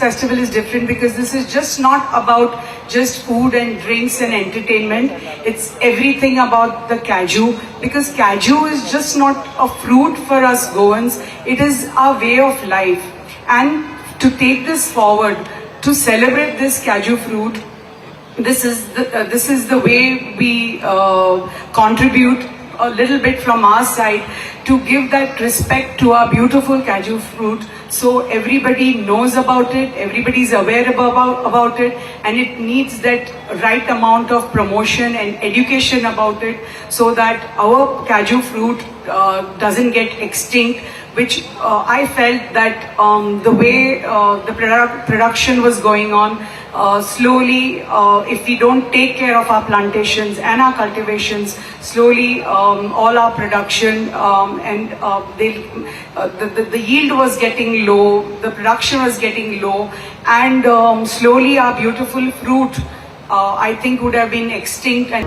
Festival is different because this is just not about just food and drinks and entertainment. It's everything about the cashew, because cashew is just not a fruit for us Goans. It is our way of life. And to take this forward, to celebrate this cashew fruit, this is the way we contribute a little bit from our side to give that respect to our beautiful cashew fruit, so everybody knows about it, everybody is aware about it, and it needs that right amount of promotion and education about it, so that our cashew fruit doesn't get extinct, which I felt that the way the production was going on, slowly, if we don't take care of our plantations and our cultivations, slowly all our production and the yield was getting low, the production was getting low, and slowly our beautiful fruit, I think, would have been extinct. And